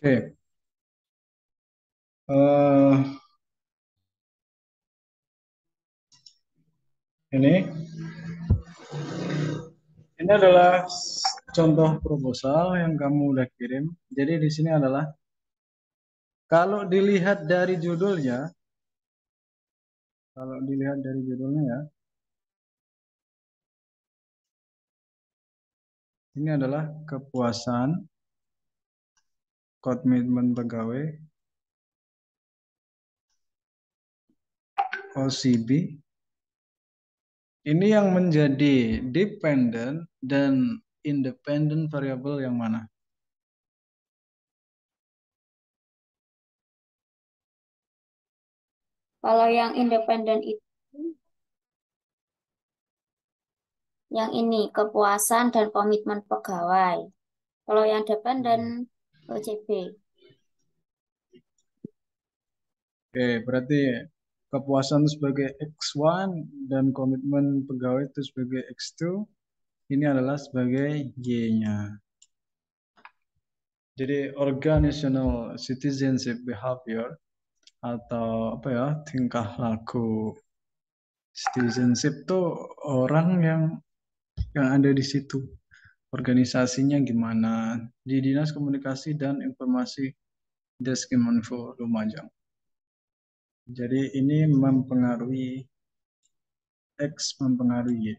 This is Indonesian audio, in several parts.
Oke, eh, ini ini adalah contoh proposal yang kamu udah kirim. Jadi di sini adalah kalau dilihat dari judulnya, kalau dilihat dari judulnya ya, ini adalah kepuasan komitmen pegawai OCB. Ini yang menjadi dependent dan independent variable yang mana? Kalau yang independen itu, yang ini kepuasan dan komitmen pegawai. Kalau yang dependen, OCB. Oke, berarti kepuasan sebagai X1 dan komitmen pegawai itu sebagai X2. Ini adalah sebagai Y-nya. Jadi organizational citizenship behavior atau apa ya, tingkah laku citizenship tuh orang yang ada di situ. Organisasinya gimana? Di Dinas Komunikasi dan Informasi Deskominfo Lumajang. Jadi ini mempengaruhi X mempengaruhi Y.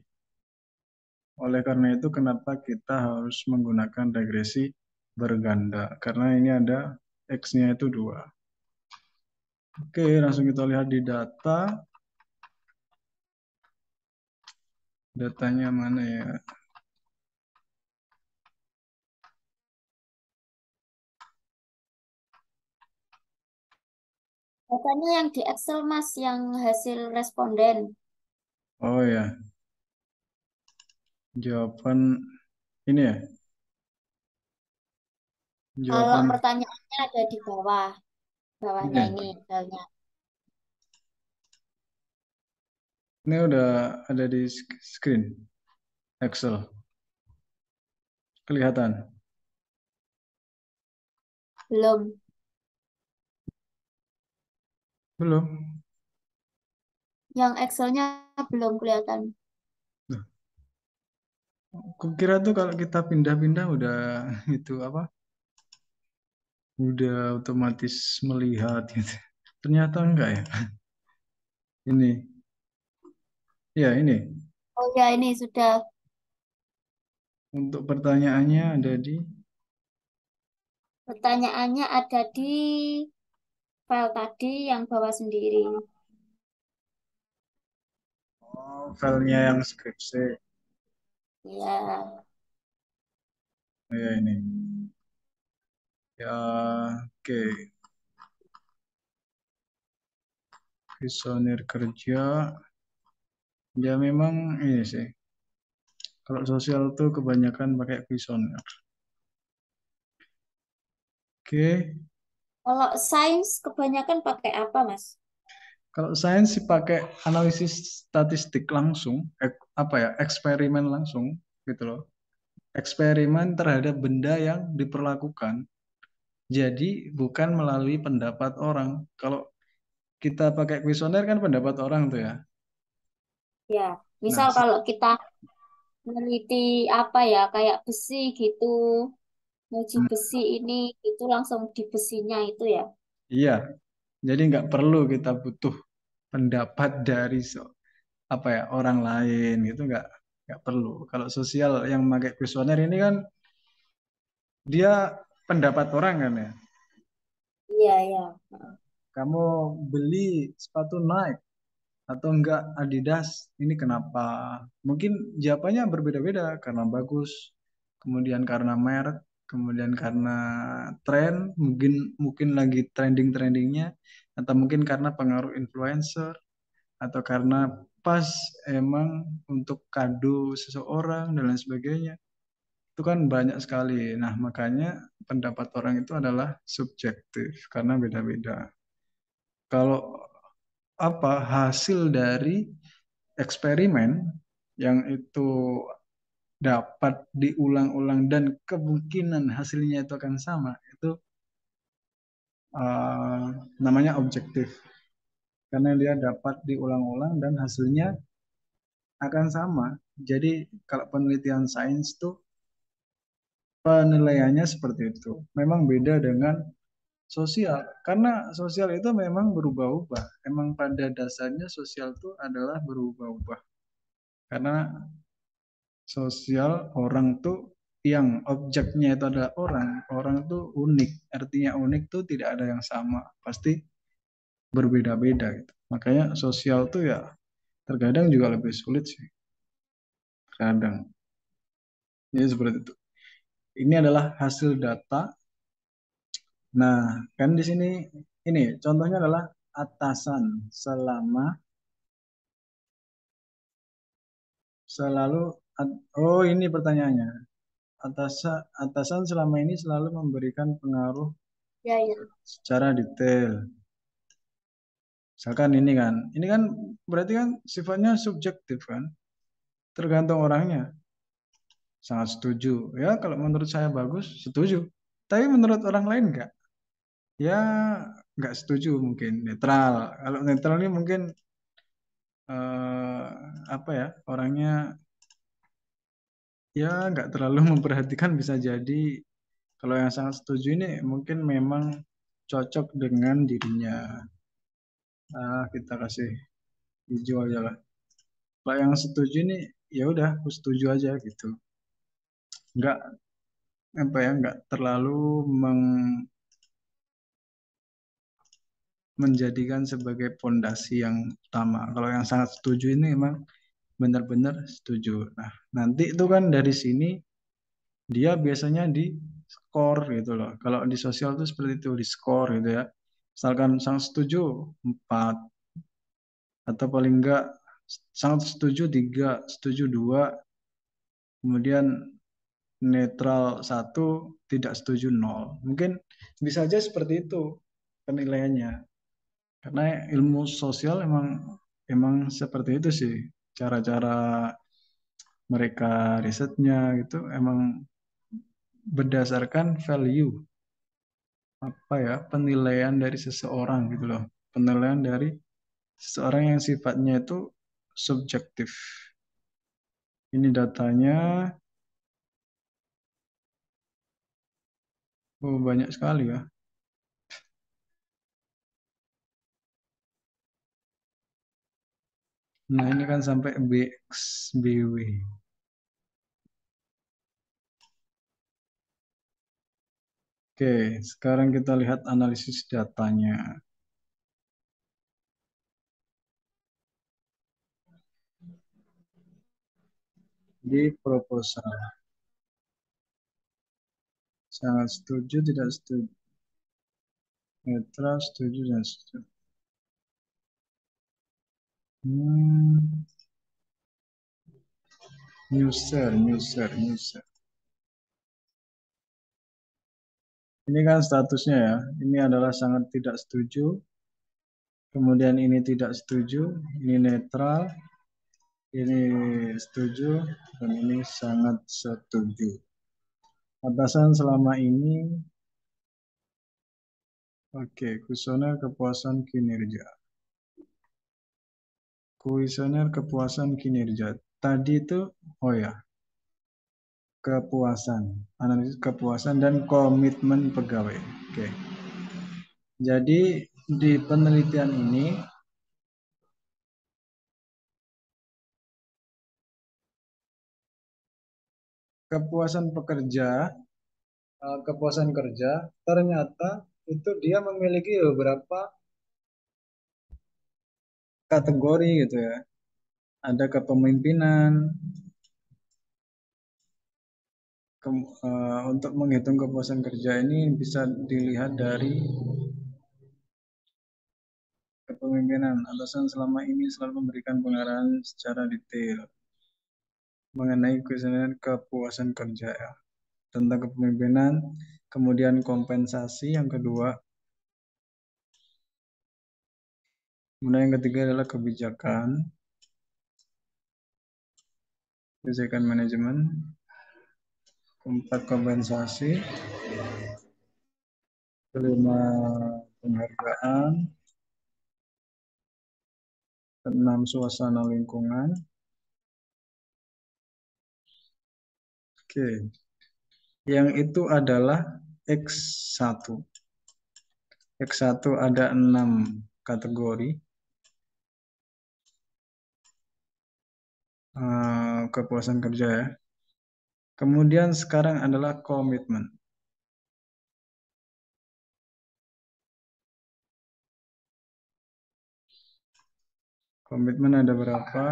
Oleh karena itu kenapa kita harus menggunakan regresi berganda? Karena ini ada X-nya itu 2. Oke, langsung kita lihat di data. Datanya mana ya? Katanya yang di Excel, Mas, yang hasil responden. Oh ya, jawaban ini ya. Kalau Jawaban pertanyaannya ada di bawah, ini bawahnya ya. ini, filenya. Ini udah ada di screen Excel. Kelihatan? Belum. Belum. Yang Excelnya belum kelihatan. Nah, kukira tuh kalau kita pindah-pindah udah itu apa? Udah otomatis melihat gitu. Ternyata enggak ya. Ini. Ya, ini. Oh ya, ini sudah. Untuk pertanyaannya ada di Pertanyaannya ada di file tadi yang bawah sendiri. filenya yang skripsi. Ya, Ya ini. Ya, oke. Visioner kerja. Ya memang ini sih. Kalau sosial tuh kebanyakan pakai visioner. Oke. kalau sains kebanyakan pakai apa, Mas? Kalau sains sih pakai analisis statistik langsung, apa ya, eksperimen langsung gitu loh. Eksperimen terhadap benda yang diperlakukan. Jadi bukan melalui pendapat orang. Kalau kita pakai kuesioner kan pendapat orang tuh ya. Ya, Nah, misal kalau kita meneliti apa ya, kayak besi gitu, uji besi ini, itu langsung di besinya itu ya. iya. Jadi nggak perlu kita butuh pendapat dari apa ya orang lain gitu nggak perlu. Kalau sosial yang pakai kuesioner ini kan dia pendapat orang kan ya. Iya, iya. Kamu beli sepatu Nike atau enggak Adidas ini kenapa? Mungkin jawabannya berbeda-beda karena bagus, kemudian karena merek, kemudian karena tren, mungkin mungkin lagi trending-trendingnya, atau mungkin karena pengaruh influencer, atau karena pas emang untuk kado seseorang dan lain sebagainya. Itu kan banyak sekali. Nah, makanya pendapat orang itu adalah subjektif karena beda-beda. Kalau apa hasil dari eksperimen yang itu dapat diulang-ulang dan kemungkinan hasilnya itu akan sama, itu eh, namanya objektif karena dia dapat diulang-ulang dan hasilnya akan sama. Jadi kalau penelitian sains tuh penilaiannya seperti itu. Memang beda dengan sosial karena sosial itu memang berubah-ubah. Emang pada dasarnya sosial itu adalah berubah-ubah. Karena sosial orang tuh yang objeknya itu adalah orang, orang tuh unik. Artinya unik tuh tidak ada yang sama, pasti berbeda-beda gitu. Makanya sosial tuh ya terkadang juga lebih sulit sih, kadang. Jadi seperti itu. Ini adalah hasil data. Nah, kan di sini ini contohnya adalah atasan selama selalu oh ini pertanyaannya. Atasan selama ini selalu memberikan pengaruh Ya, ya. secara detail. Misalkan ini kan berarti kan sifatnya subjektif kan, tergantung orangnya. Sangat setuju. Ya kalau menurut saya bagus, setuju. Tapi menurut orang lain enggak? Ya enggak setuju mungkin netral. Kalau netral ini mungkin eh, apa ya orangnya ya nggak terlalu memperhatikan bisa jadi. Kalau yang sangat setuju ini mungkin memang cocok dengan dirinya. Kita kasih hijau aja lah. Kalau yang setuju ini ya udah aku setuju aja gitu. Nggak apa ya nggak terlalu menjadikan sebagai pondasi yang utama. Kalau yang sangat setuju ini memang benar-benar setuju. Nah, nanti itu kan dari sini dia biasanya di skor gitu loh. Kalau di sosial itu seperti itu di skor gitu ya. Misalkan sangat setuju 4 atau paling enggak sangat setuju 3, setuju 2, kemudian netral 1, tidak setuju 0. Mungkin bisa aja seperti itu penilaiannya. Karena ilmu sosial emang seperti itu sih cara-cara mereka risetnya gitu emang berdasarkan value apa ya penilaian dari seseorang gitu loh. Penilaian dari seseorang yang sifatnya itu subjektif. Ini datanya banyak sekali ya. Nah, ini kan sampai BX, BW. Oke, sekarang kita lihat analisis datanya. Di proposal. Sangat setuju, tidak setuju. Netral, setuju, dan setuju. Hmm, user. Ini kan statusnya ya. Ini adalah sangat tidak setuju. Kemudian ini tidak setuju. Ini netral. Ini setuju. Dan ini sangat setuju. Atasan selama ini, oke, kuesioner kepuasan kinerja. Kuesioner kepuasan kinerja. Tadi itu, oh ya, kepuasan. Analisis kepuasan dan komitmen pegawai. Oke. Jadi di penelitian ini kepuasan pekerja, kepuasan kerja ternyata itu dia memiliki beberapa kategori gitu ya. Ada kepemimpinan, untuk menghitung kepuasan kerja ini bisa dilihat dari kepemimpinan. Atasan selama ini selalu memberikan pengarahan secara detail mengenai kuesioner kepuasan kerja ya. Tentang kepemimpinan, kemudian kompensasi yang kedua, kemudian yang ketiga adalah kebijakan manajemen, keempat kompensasi, kelima penghargaan, keenam suasana lingkungan. Oke, yang itu adalah X1. X1 ada 6 kategori. Kepuasan kerja ya. Kemudian sekarang adalah komitmen. Komitmen ada berapa?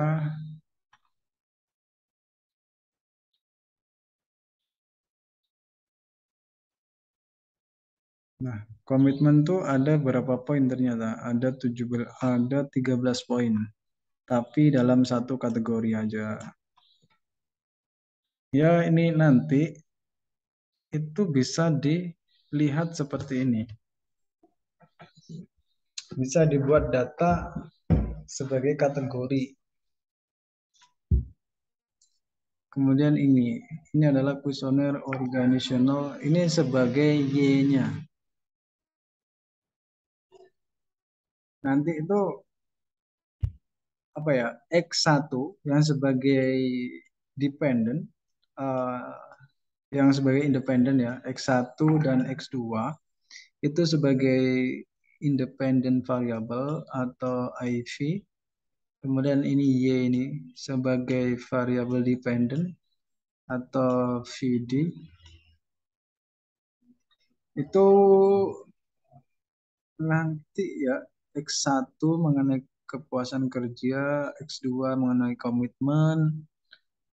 Nah, komitmen tuh ada berapa poin ternyata? Ada 13 poin. Tapi dalam satu kategori aja. Ya, ini nanti itu bisa dilihat seperti ini. Bisa dibuat data sebagai kategori. Kemudian ini adalah kuesioner organisasional, ini sebagai Y-nya. Nanti itu apa ya, X1 yang sebagai dependent, uh, yang sebagai independen ya, X1 dan X2 itu sebagai independent variable atau IV. Kemudian ini Y ini sebagai variable dependent atau VD. Itu nanti ya, X1 mengenai kepuasan kerja, X2 mengenai komitmen,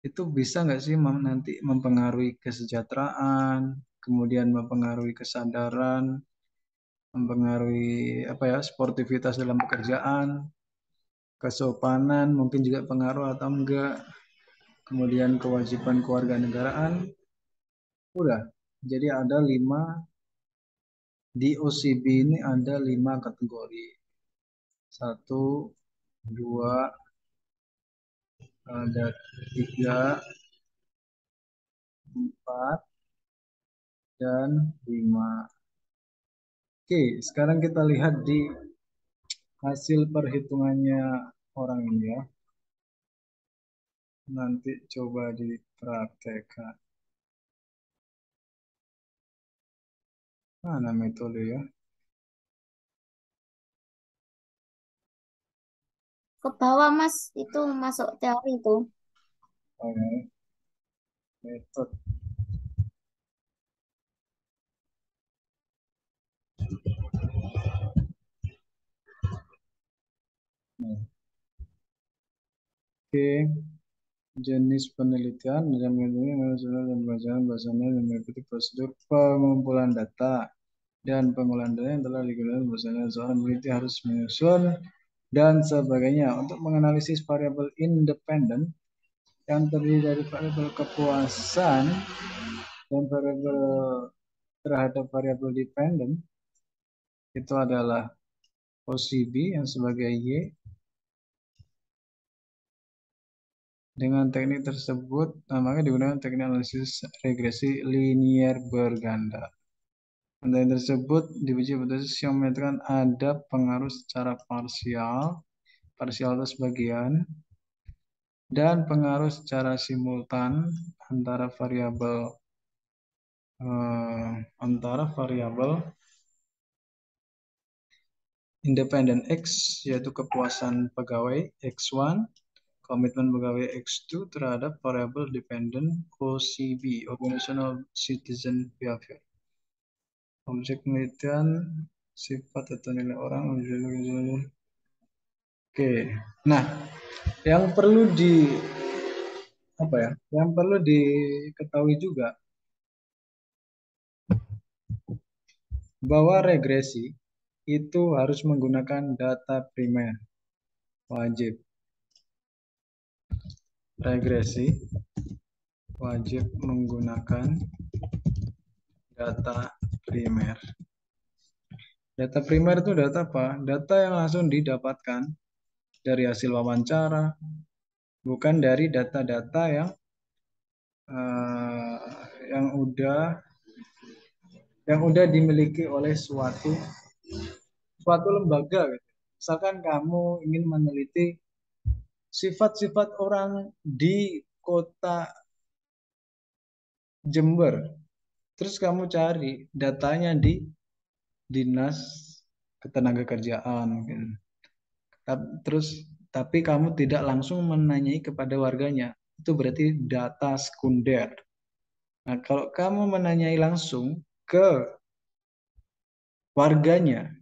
itu bisa nggak sih nanti mempengaruhi kesejahteraan, kemudian mempengaruhi kesadaran, mempengaruhi apa ya, sportivitas dalam pekerjaan, kesopanan, mungkin juga pengaruh atau enggak, kemudian kewajiban kewarganegaraan, udah. Jadi ada 5 di OCB ini ada 5 kategori. 1, 2, ada 3, 4, dan 5. Oke, sekarang kita lihat di hasil perhitungannya orang ini ya. Nanti coba dipraktekkan. Mana metode ya? Ke bawah Mas, itu masuk teori itu. Oke, metode. Nah, oke, jenis penelitian dalam metode dan bahasanya yang mengikuti prosedur pengumpulan data dan pengolahan data yang telah digunakan bahasanya seorang peneliti harus menyusun dan sebagainya untuk menganalisis variabel independen yang terdiri dari variabel kepuasan dan variabel terhadap variabel dependen. Itu adalah OCB yang sebagai Y. Dengan teknik tersebut, namanya digunakan teknik analisis regresi linear berganda. Teknik tersebut diuji hipotesis yang menyatakan ada pengaruh secara parsial itu sebagian, dan pengaruh secara simultan antara variabel independen X, yaitu kepuasan pegawai X1, komitmen pegawai X2 terhadap variabel dependent OCB, Organizational Citizen Behavior. Objek penelitian, sifat atau nilai orang. Oke, nah yang perlu yang perlu diketahui juga bahwa regresi itu harus menggunakan data primer, wajib. Regresi wajib menggunakan data primer. Data primer itu data apa? Data yang langsung didapatkan dari hasil wawancara, bukan dari data-data yang udah yang udah dimiliki oleh suatu suatu lembaga gitu. Misalkan kamu ingin meneliti sifat-sifat orang di kota Jember, terus kamu cari datanya di Dinas Ketenagakerjaan gitu. Terus tapi kamu tidak langsung menanyai kepada warganya. Itu berarti data sekunder. Nah, kalau kamu menanyai langsung ke warganya,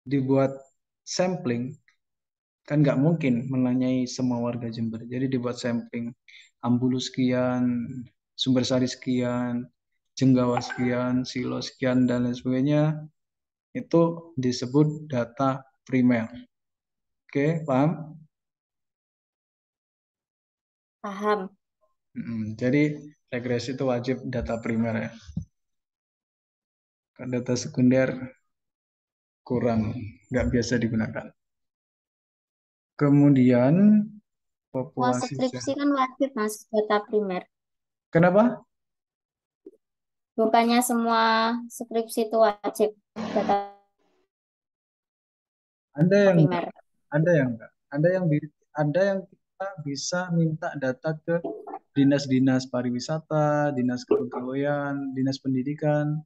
dibuat sampling, kan nggak mungkin menanyai semua warga Jember. Jadi dibuat sampling, Ambulu sekian, Sumbersari sekian, Jenggawa sekian, Silo sekian, dan lain sebagainya. Itu disebut data primer. Oke, paham? Paham. Jadi regresi itu wajib data primer ya. Kalau data sekunder kurang, nggak biasa digunakan. Kemudian Semua populasi. skripsi kan wajib Mas data primer. Kenapa? Bukannya semua skripsi itu wajib data Ada yang enggak, primer. ada yang enggak, ada yang kita bisa minta data ke dinas-dinas pariwisata, dinas kepegawaian, dinas pendidikan,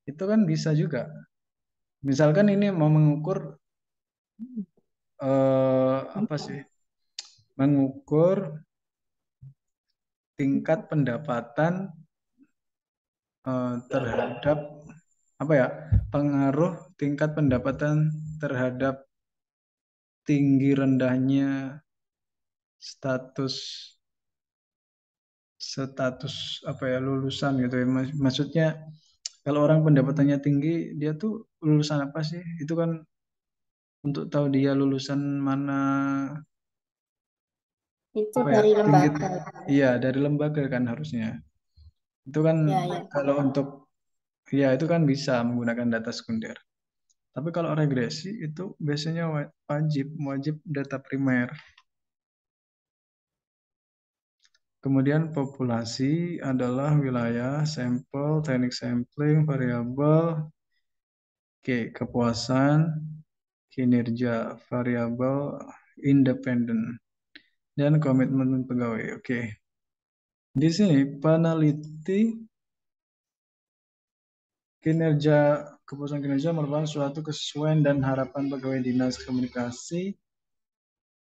itu kan bisa juga. Misalkan ini mau mengukur apa sih? Mengukur tingkat pendapatan terhadap apa ya? Pengaruh tingkat pendapatan terhadap tinggi rendahnya status status apa ya lulusan gitu ya. Maksudnya kalau orang pendapatannya tinggi, dia tuh lulusan apa sih? Itu kan untuk tahu dia lulusan mana Itu apa ya dari tinggi. lembaga. Iya, dari lembaga kan harusnya. Itu kan Ya, ya. kalau untuk ya itu kan bisa menggunakan data sekunder. Tapi kalau regresi itu biasanya wajib wajib data primer. Kemudian populasi adalah wilayah, sampel, teknik sampling, variabel, oke, kepuasan, kinerja, variabel, independen, dan komitmen pegawai. Oke, di sini peneliti kinerja kepuasan kinerja merupakan suatu kesesuaian dan harapan pegawai dinas komunikasi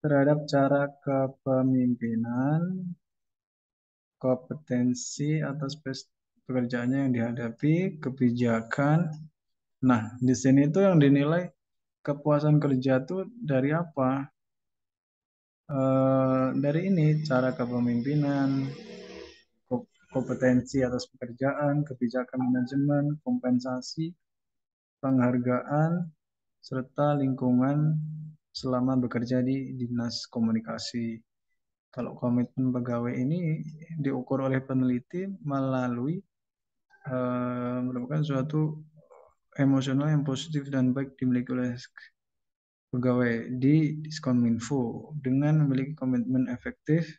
terhadap cara kepemimpinan, kompetensi atas pekerjaannya yang dihadapi, kebijakan. Nah, di sini itu yang dinilai kepuasan kerja tuh dari apa? Dari ini cara kepemimpinan, kompetensi atas pekerjaan, kebijakan manajemen, kompensasi, penghargaan, serta lingkungan selama bekerja di dinas komunikasi. Kalau komitmen pegawai ini diukur oleh peneliti melalui merupakan suatu emosional yang positif dan baik dimiliki oleh pegawai di Diskominfo dengan memiliki komitmen efektif,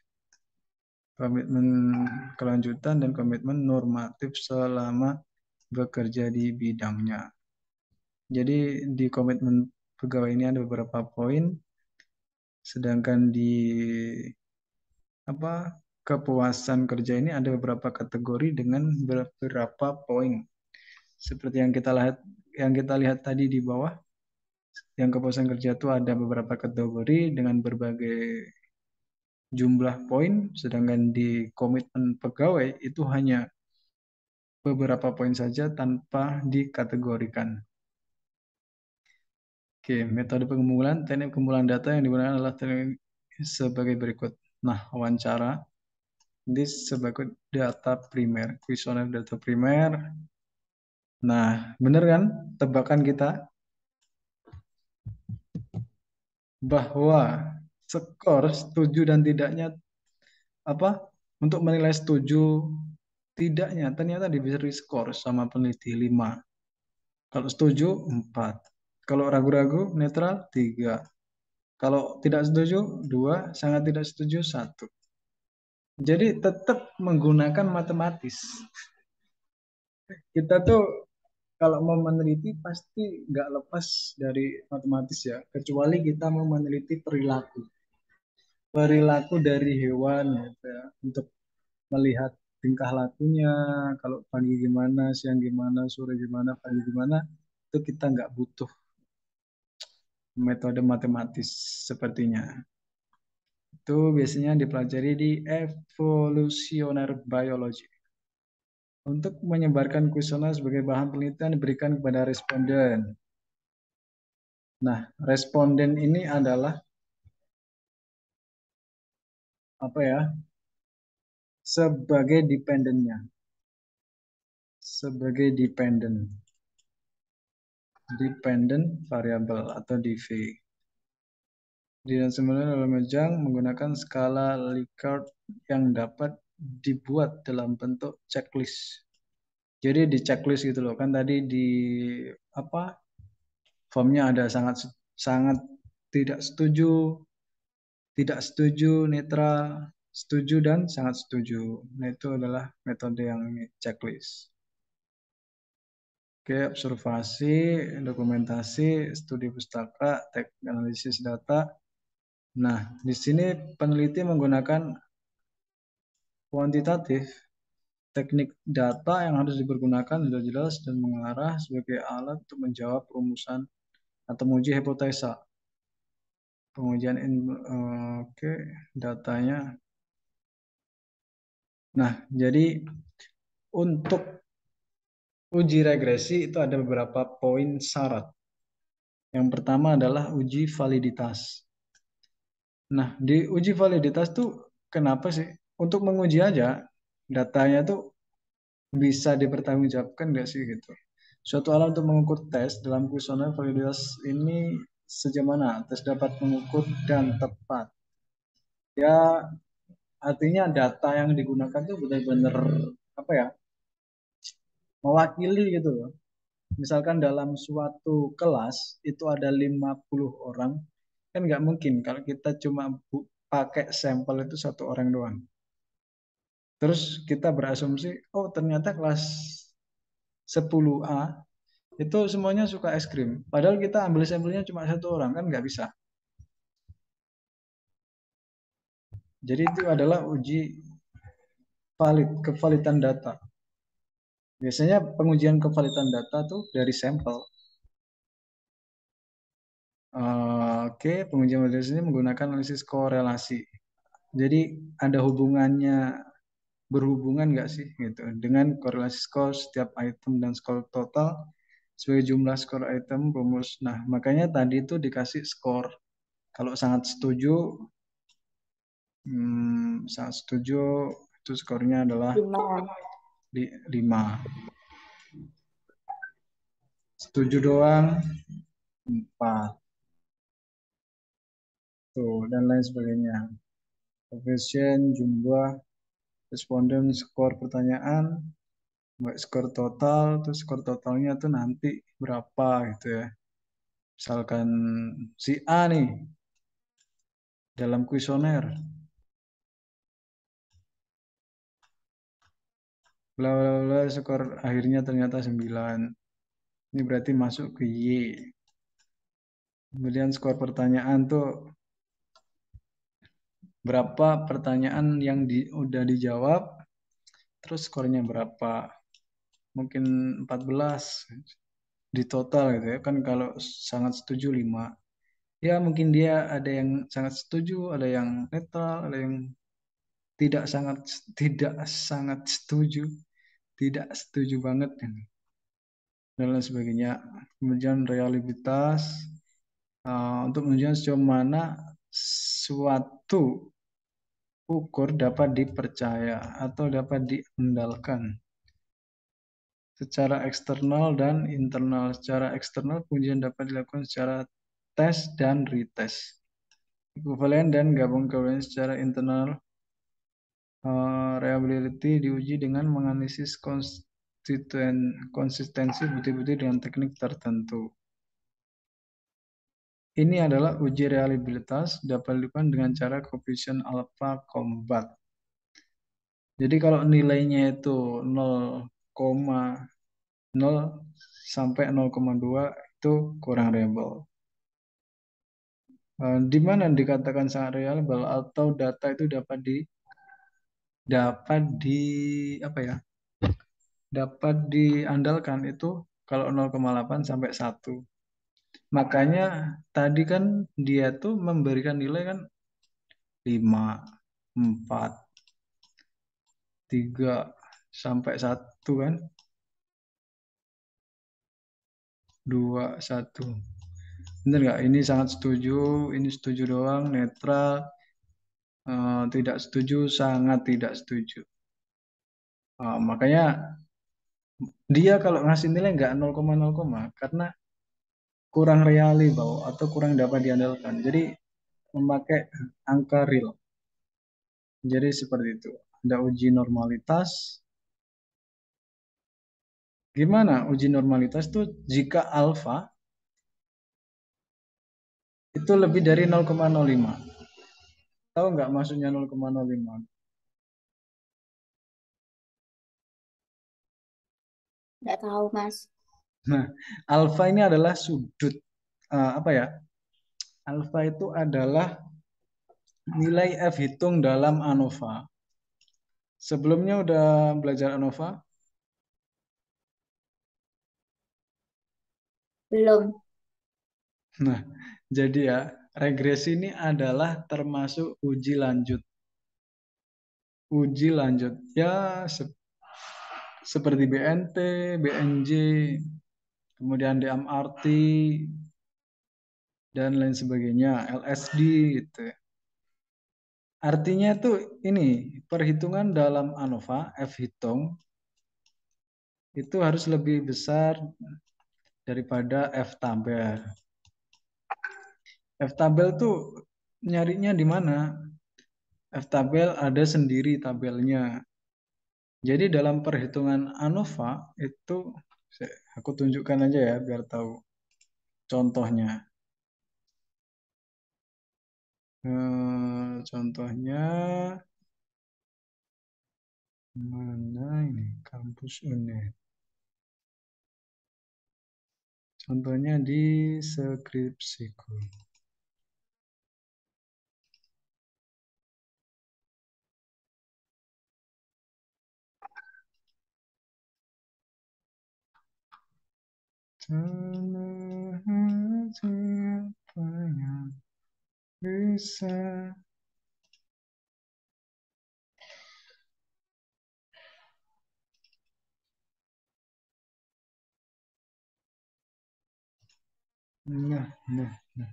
komitmen kelanjutan, dan komitmen normatif selama bekerja di bidangnya. Jadi di komitmen pegawai ini ada beberapa poin, sedangkan di apa kepuasan kerja ini ada beberapa kategori dengan beberapa poin. Seperti yang kita lihat tadi di bawah, yang kepuasan kerja itu ada beberapa kategori dengan berbagai jumlah poin, sedangkan di komitmen pegawai itu hanya beberapa poin saja tanpa dikategorikan. Oke, metode pengumpulan, teknik pengumpulan data yang digunakan adalah teknik sebagai berikut. Nah, wawancara, ini sebagai data primer, kuesioner data primer. Nah, benar kan tebakan kita bahwa skor setuju dan tidaknya apa untuk menilai setuju tidaknya ternyata diberi skor sama peneliti 5. Kalau setuju 4. Kalau ragu-ragu netral 3. Kalau tidak setuju 2, sangat tidak setuju 1. Jadi tetap menggunakan matematis. Kita tuh kalau mau meneliti pasti nggak lepas dari matematis ya, kecuali kita mau meneliti perilaku. Perilaku dari hewan gitu ya, untuk melihat tingkah lakunya, kalau pagi gimana, siang gimana, sore gimana, pagi gimana, itu kita nggak butuh metode matematis sepertinya. Itu biasanya dipelajari di evolutionary biology. Untuk menyebarkan kuesioner sebagai bahan penelitian diberikan kepada responden. Nah, responden ini adalah apa ya? Sebagai dependennya, sebagai dependent variable atau DV. Dan sebenarnya dalam Mojang menggunakan skala Likert yang dapat dibuat dalam bentuk checklist. Jadi di checklist gitu loh, kan tadi di apa formnya ada sangat sangat tidak setuju, tidak setuju, netral, setuju dan sangat setuju. Nah itu adalah metode yang checklist. Oke, observasi, dokumentasi, studi pustaka, teknik analisis data. Nah, di sini peneliti menggunakan kuantitatif teknik data yang harus dipergunakan sudah jelas dan mengarah sebagai alat untuk menjawab rumusan atau menguji hipotesa. Pengujian oke, datanya. Nah, jadi untuk uji regresi itu ada beberapa poin syarat. Yang pertama adalah uji validitas. Nah, di uji validitas tuh kenapa sih? Untuk menguji aja datanya tuh bisa dipertanggungjawabkan nggak sih gitu. Suatu alat untuk mengukur tes dalam kuesioner validitas ini sejauh mana tes dapat mengukur dan tepat. Ya, artinya data yang digunakan tuh benar-benar apa ya? Mewakili gitu loh. Misalkan dalam suatu kelas itu ada 50 orang, kan nggak mungkin kalau kita cuma pakai sampel itu satu orang doang. Terus kita berasumsi, oh ternyata kelas 10A itu semuanya suka es krim. Padahal kita ambil sampelnya cuma satu orang, kan nggak bisa. Jadi itu adalah uji kevalidan data. Biasanya pengujian kevalidan data tuh dari sampel. Oke, pengujian validasi ini menggunakan analisis korelasi. Jadi ada hubungannya, berhubungan nggak sih gitu dengan korelasi skor setiap item dan skor total sebagai jumlah skor item rumus. Nah, makanya tadi itu dikasih skor. Kalau sangat setuju, sangat setuju itu skornya adalah 5. 5. Setuju doang 4. Tuh, dan lain sebagainya. Coefficient, jumlah, responden, skor pertanyaan, baik skor total, terus skor totalnya tuh nanti berapa gitu ya. Misalkan si A nih dalam kuesioner, bla bla bla, skor akhirnya ternyata 9. Ini berarti masuk ke Y. Kemudian skor pertanyaan tuh berapa pertanyaan yang udah dijawab, terus skornya berapa. Mungkin 14 di total gitu ya. Kan kalau sangat setuju 5. Ya mungkin dia ada yang sangat setuju, ada yang netral, ada yang tidak sangat setuju, tidak setuju banget dan lain sebagainya. Kemudian realitas untuk menunjukkan sejauh mana suatu ukur dapat dipercaya atau dapat diandalkan secara eksternal dan internal. Secara eksternal pengujian dapat dilakukan secara tes dan retest. Ekuivalen dan gabung ekuivalen secara internal. Reliability diuji dengan menganalisis konsistensi bukti-bukti dengan teknik tertentu. Ini adalah uji reliabilitas dapat dilakukan dengan cara coefficient alpha combat. Jadi kalau nilainya itu 0, 0 sampai 0,2 itu kurang reliable. Di mana dikatakan sangat reliable atau data itu dapat di apa ya? Dapat diandalkan itu kalau 0,8 sampai 1. Makanya tadi kan dia tuh memberikan nilai kan 5, 4, 3 sampai 1 kan? 2, 1. Bener nggak? Ini sangat setuju, ini setuju doang, netral, tidak setuju, sangat tidak setuju. Makanya dia kalau ngasih nilai nggak 0,0, karena kurang reliable atau kurang dapat diandalkan. Jadi memakai angka real. Jadi seperti itu. Ada uji normalitas. Gimana uji normalitas itu jika alfa itu lebih dari 0,05. Tahu nggak maksudnya 0,05? Nggak tahu, Mas. Nah, alfa ini adalah sudut apa ya? Alfa itu adalah nilai F hitung dalam ANOVA. Sebelumnya udah belajar ANOVA? Belum. Nah, jadi ya, regresi ini adalah termasuk uji lanjut. Uji lanjut. Ya, seperti BNT, BNJ, kemudian DMRT, dan lain sebagainya, LSD gitu ya. Artinya tuh ini, perhitungan dalam ANOVA, F hitung, itu harus lebih besar daripada F tabel. F tabel tuh nyarinya di mana? F tabel ada sendiri tabelnya. Jadi dalam perhitungan ANOVA itu aku tunjukkan aja ya biar tahu contohnya. Contohnya mana ini kampus UNED. Contohnya di skripsiku. Siapa yang bisa. Nah, nah, nah.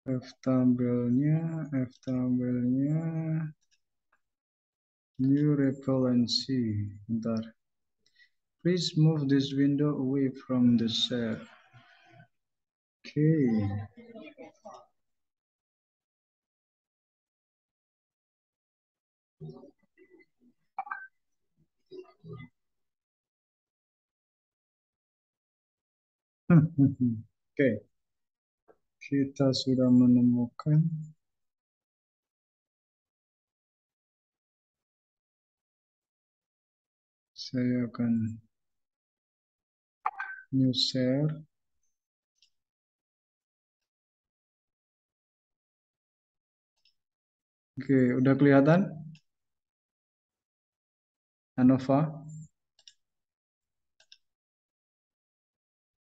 F tabelnya new repellency. Bentar. Please move this window away from the cell. Oke. Oke, kita sudah menemukan. Saya akan new share. Oke, udah kelihatan ANOVA?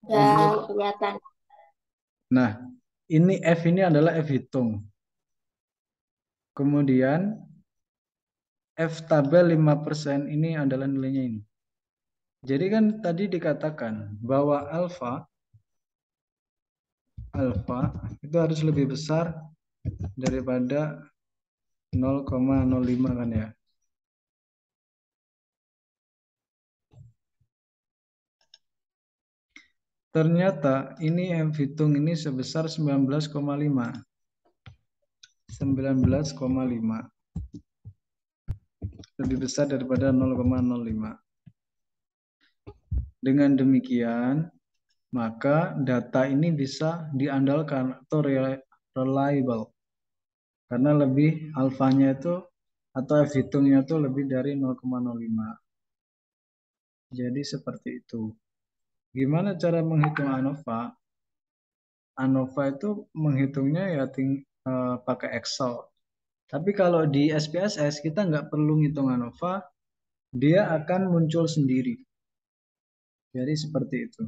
Udah kelihatan. Nah, ini F ini adalah F hitung. Kemudian F tabel 5% ini adalah nilainya ini. Jadi kan tadi dikatakan bahwa alfa itu harus lebih besar daripada 0,05 kan ya. Ternyata ini F hitung ini sebesar 19,5. 19,5. lebih besar daripada 0,05. Dengan demikian, maka data ini bisa diandalkan atau reliable karena lebih alfanya itu atau F hitungnya itu lebih dari 0,05. Jadi seperti itu. Gimana cara menghitung ANOVA? ANOVA itu menghitungnya ya pakai Excel. Tapi kalau di SPSS kita nggak perlu ngitung ANOVA, dia akan muncul sendiri. Jadi seperti itu.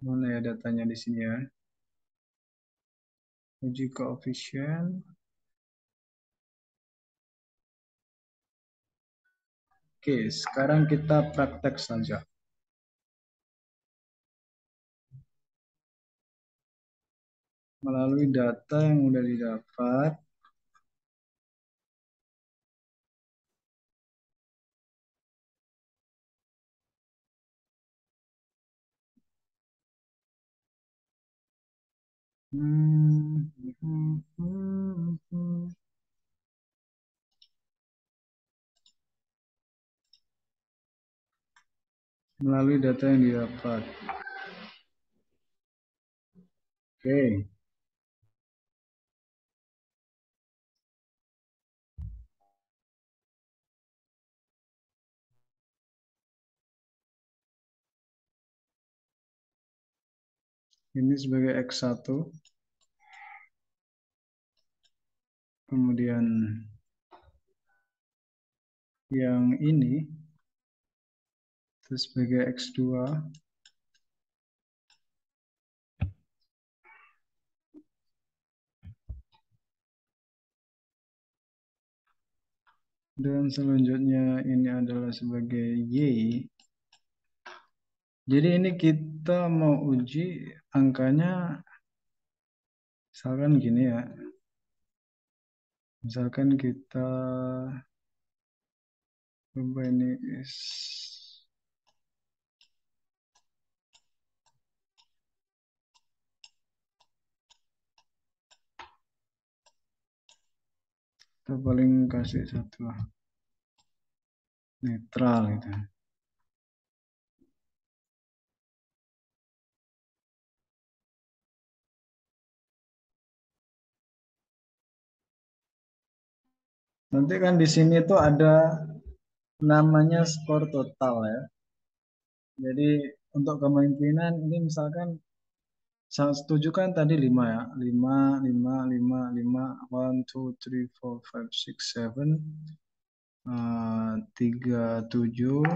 Mana ya datanya di sini ya? Uji koefisien. Oke, sekarang kita praktek saja. Melalui data yang sudah didapat, melalui data yang didapat. Oke, ini sebagai X1. Kemudian yang ini itu sebagai X2. Dan selanjutnya ini adalah sebagai Y. Jadi ini kita mau uji angkanya misalkan gini ya. Misalkan kita coba ini kita paling kasih satu lah, netral gitu. Nanti kan di sini tuh ada namanya skor total ya. Jadi untuk kepemimpinan ini misalkan saya setuju kan tadi 5 ya. 5 5 5 5 1 2 3 4 5 6 7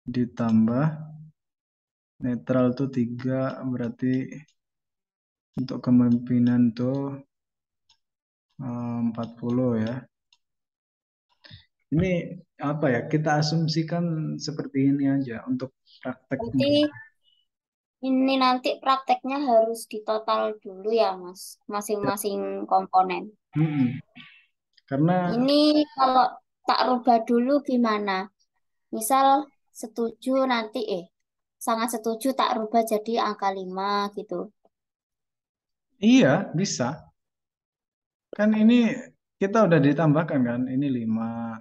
37 ditambah netral tuh 3 berarti untuk kepemimpinan tuh 40 ya. Ini apa ya? Kita asumsikan seperti ini aja untuk praktek Berarti ini. ini nanti prakteknya harus ditotal dulu ya, Mas, masing-masing komponen. Mm-mm. Karena Ini kalau tak rubah dulu gimana? Misal setuju nanti, sangat setuju tak rubah jadi angka 5 gitu. iya bisa. Kan ini kita udah ditambahkan kan. Ini 5,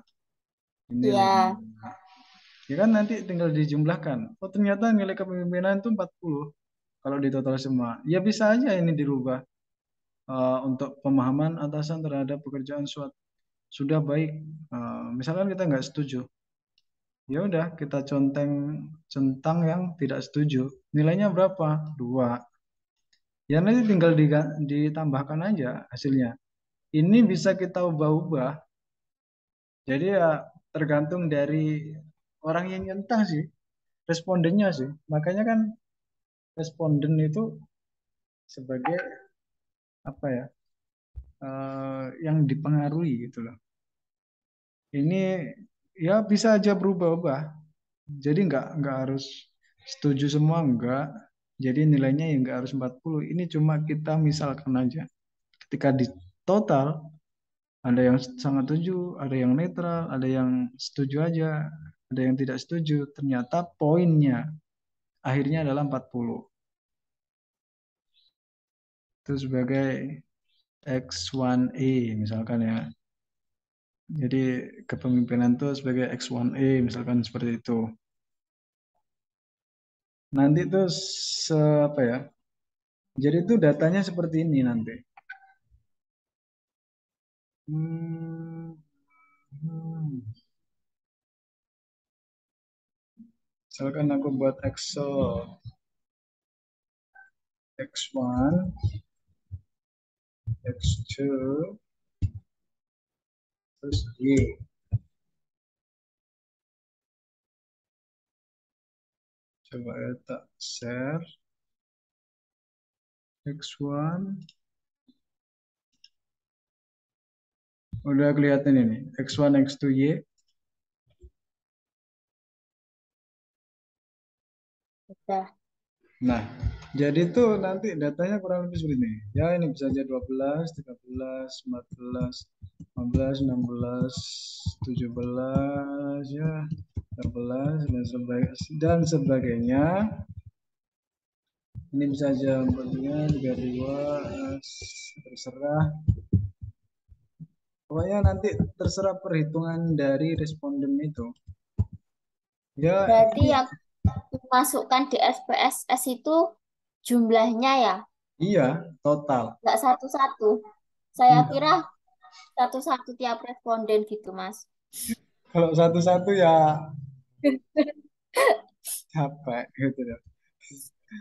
ini Ya, 5. Ya kan nanti tinggal dijumlahkan. Oh ternyata nilai kepemimpinan itu 40 kalau di total semua. Ya bisa aja ini dirubah. Untuk pemahaman atasan terhadap pekerjaan sudah baik. Misalkan kita nggak setuju. Ya udah kita centang yang tidak setuju. Nilainya berapa? 2. Ya nanti tinggal ditambahkan aja hasilnya. Ini bisa kita ubah-ubah. Jadi ya tergantung dari orang yang nyentang sih, respondennya sih. Makanya kan responden itu sebagai apa ya, yang dipengaruhi gitu loh. Ini ya bisa aja berubah-ubah. Jadi nggak harus setuju semua enggak. Jadi nilainya ya nggak harus 40. Ini cuma kita misalkan aja. Ketika di total ada yang sangat setuju, ada yang netral, ada yang setuju aja, ada yang tidak setuju. Ternyata poinnya akhirnya adalah 40. Itu sebagai X1E misalkan ya. Jadi kepemimpinan itu sebagai X1E misalkan seperti itu. Nanti tuh apa ya? Jadi itu datanya seperti ini nanti. Hmm, hmm. Misalkan aku buat Excel X1, X2, terus Y. Coba ya tak share X1. Udah kelihatan ini. X1, X2, Y. Udah. Nah, jadi tuh nanti datanya kurang lebih seperti ini. Ya, ini bisa aja 12, 13, 14, 15, 16, 17, ya, 18, dan sebagainya. Ini bisa aja 42, 32, terserah. Pokoknya nanti terserah perhitungan dari responden itu. Ya, Berarti ini yang dimasukkan di SPSS itu jumlahnya ya, iya total. nggak satu-satu. Saya kira Enggak. satu-satu tiap responden gitu, Mas. Kalau satu-satu ya capek gitu ya.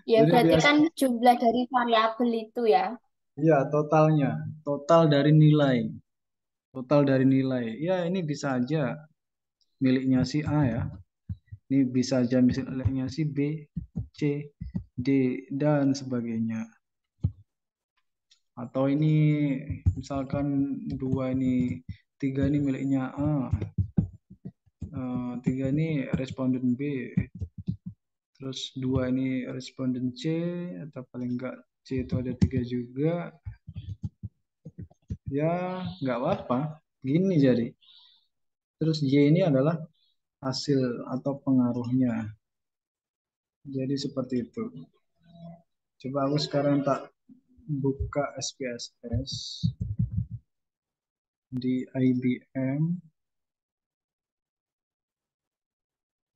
Ya, Jadi berarti biasa kan jumlah dari variabel itu ya. iya totalnya, total dari nilai, total dari nilai. Ya ini bisa aja miliknya si A ya. Ini bisa aja miliknya si B, C, D dan sebagainya. Atau ini misalkan dua ini, tiga ini miliknya A, tiga ini responden B, terus dua ini responden C, atau paling enggak C itu ada tiga juga, ya nggak apa-apa. Gini jadi. Terus Y ini adalah hasil atau pengaruhnya. Jadi seperti itu. Coba aku sekarang tak buka SPSS di IBM.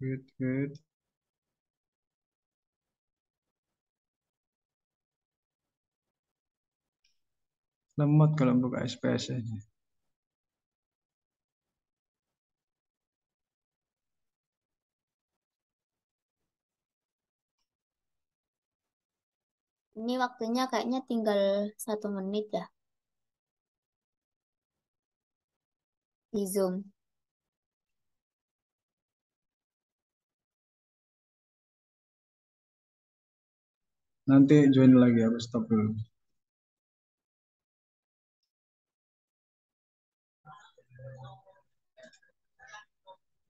Wait, wait. Lemot kalau buka SPSS. Ini waktunya kayaknya tinggal 1 menit ya di Zoom. Nanti join lagi, aku stop dulu.